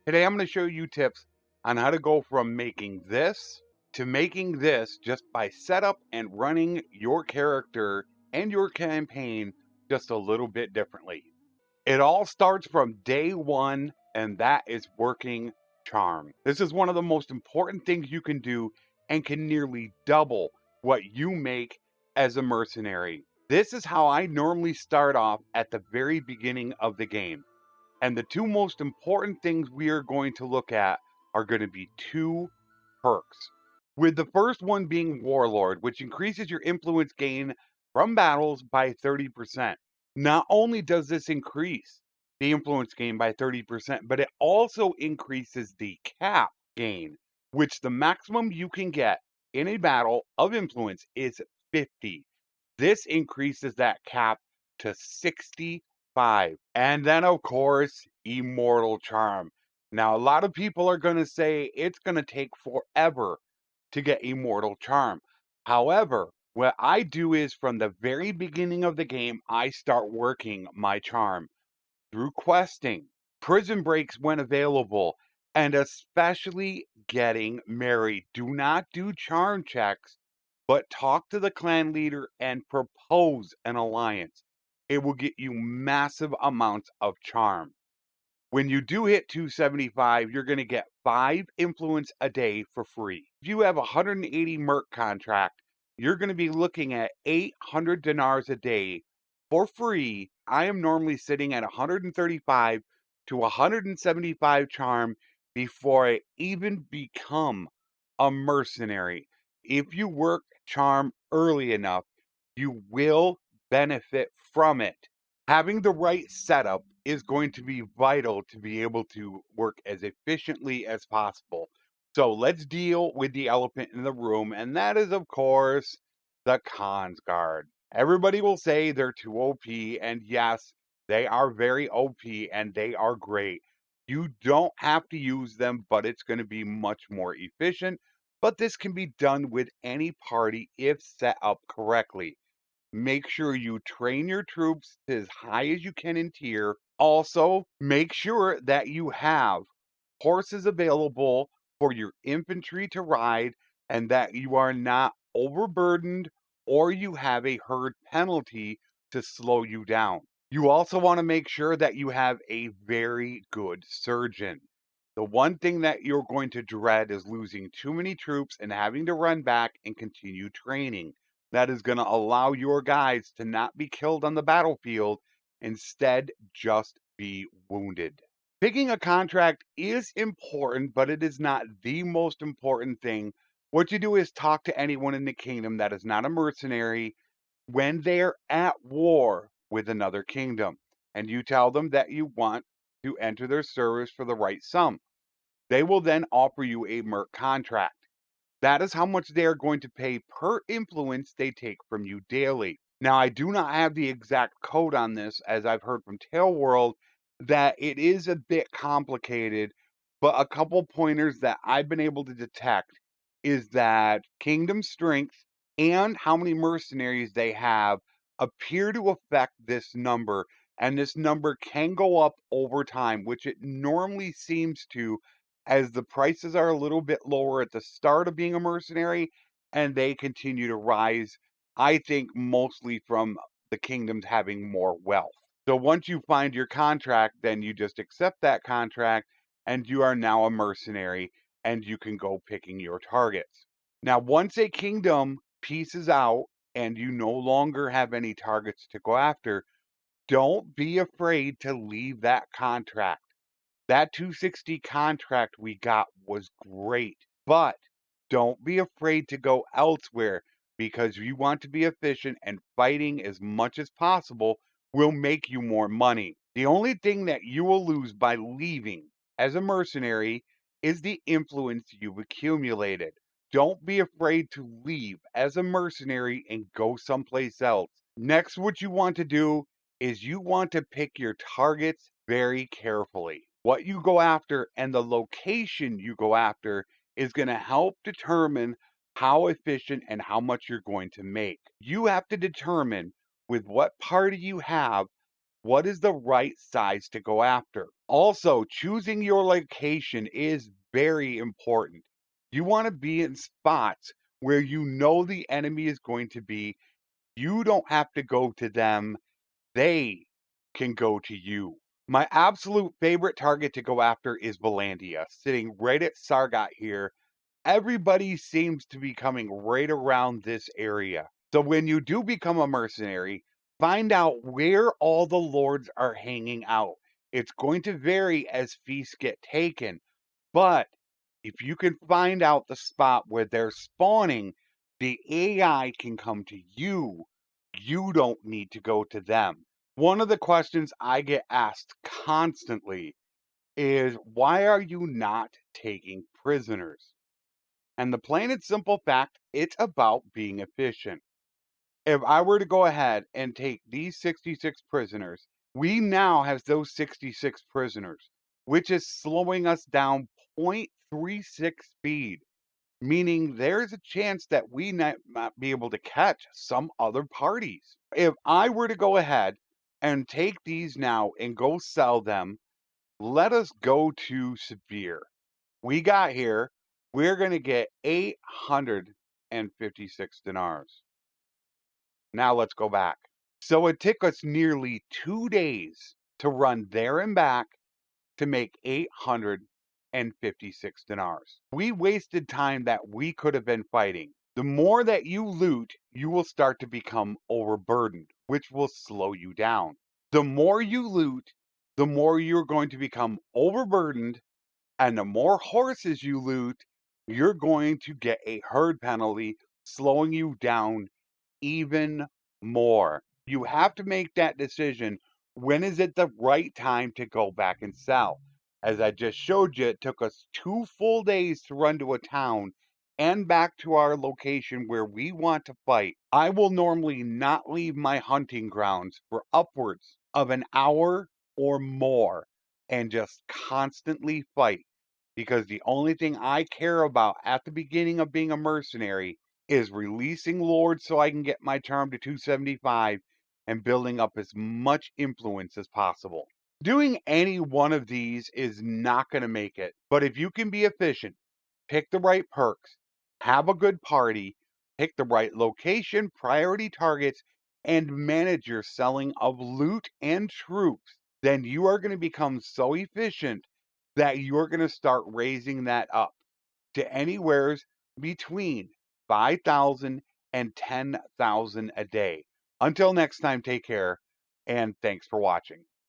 Today I'm going to show you tips on how to go from making this to making this just by setup and running your character and your campaign just a little bit differently. It all starts from day one, and that is working charm. This is one of the most important things you can do and can nearly double what you make as a mercenary. This is how I normally start off at the very beginning of the game. And the two most important things we are going to look at are going to be two perks. With the first one being Warlord, which increases your influence gain from battles by 30%. Not only does this increase the influence gain by 30%, but it also increases the cap gain, which the maximum you can get in a battle of influence is 50. This increases that cap to 65. And then, of course, Immortal Charm. Now, a lot of people are going to say it's going to take forever to get Immortal Charm. However, what I do is from the very beginning of the game, I start working my charm through questing, prison breaks when available, and especially getting married. Do not do charm checks, but talk to the clan leader and propose an alliance. It will get you massive amounts of charm. When you do hit 275, you're going to get 5 influence a day for free. If you have a 180 Merc contract, you're going to be looking at 800 dinars a day for free. I am normally sitting at 135 to 175 charm before I even become a mercenary. If you work charm early enough, you will benefit from it. Having the right setup is going to be vital to be able to work as efficiently as possible. So let's deal with the elephant in the room, and that is, of course, the cons guard. Everybody will say they're too OP, and yes, they are very OP and they are great. You don't have to use them, but it's going to be much more efficient. But this can be done with any party if set up correctly. Make sure you train your troops to as high as you can in tier. Also, make sure that you have horses available for your infantry to ride and that you are not overburdened or you have a herd penalty to slow you down. You also want to make sure that you have a very good surgeon. The one thing that you're going to dread is losing too many troops and having to run back and continue training. That is going to allow your guys to not be killed on the battlefield, instead, just be wounded. Picking a contract is important, but it is not the most important thing. What you do is talk to anyone in the kingdom that is not a mercenary when they're at war with another kingdom, and you tell them that you want to enter their service for the right sum. They will then offer you a merc contract. That is how much they are going to pay per influence they take from you daily. Now, I do not have the exact code on this, as I've heard from Tail World that it is a bit complicated, but a couple pointers that I've been able to detect is that Kingdom Strength and how many mercenaries they have appear to affect this number, and this number can go up over time, which it normally seems to, as the prices are a little bit lower at the start of being a mercenary and they continue to rise, I think mostly from the kingdoms having more wealth. So once you find your contract, then you just accept that contract and you are now a mercenary and you can go picking your targets. Now, once a kingdom pieces out and you no longer have any targets to go after, don't be afraid to leave that contract. That 260 contract we got was great, but don't be afraid to go elsewhere because you want to be efficient, and fighting as much as possible will make you more money. The only thing that you will lose by leaving as a mercenary is the influence you've accumulated. Don't be afraid to leave as a mercenary and go someplace else. Next, what you want to do is you want to pick your targets very carefully. What you go after and the location you go after is going to help determine how efficient and how much you're going to make. You have to determine with what party you have what is the right size to go after. Also, choosing your location is very important. You want to be in spots where you know the enemy is going to be. You don't have to go to them, they can go to you. My absolute favorite target to go after is Valandia, sitting right at Sargot here. Everybody seems to be coming right around this area. So when you do become a mercenary, find out where all the lords are hanging out. It's going to vary as feasts get taken, but if you can find out the spot where they're spawning, the AI can come to you. You don't need to go to them. One of the questions I get asked constantly is, why are you not taking prisoners? And the plain and simple fact, it's about being efficient. If I were to go ahead and take these 66 prisoners, we now have those 66 prisoners, which is slowing us down 0.36 speed, meaning there's a chance that we might not be able to catch some other parties. If I were to go ahead and take these now and go sell them, let us go to Severe. We got here, we're going to get 856 dinars. Now let's go back. So it took us nearly 2 days to run there and back to make 856 dinars. We wasted time that we could have been fighting. The more that you loot, you will start to become overburdened, which will slow you down. The more you loot, the more you're going to become overburdened, and the more horses you loot, you're going to get a herd penalty, slowing you down even more. You have to make that decision. When is it the right time to go back and sell? As I just showed you, it took us 2 full days to run to a town and back to our location where we want to fight. I will normally not leave my hunting grounds for upwards of an hour or more and just constantly fight, because the only thing I care about at the beginning of being a mercenary is releasing lords so I can get my term to 275 and building up as much influence as possible. Doing any one of these is not going to make it, but if you can be efficient, pick the right perks, have a good party, pick the right location, priority targets, and manage your selling of loot and troops, then you are going to become so efficient that you're going to start raising that up to anywheres between 5,000 and 10,000 a day. Until next time, take care, and thanks for watching.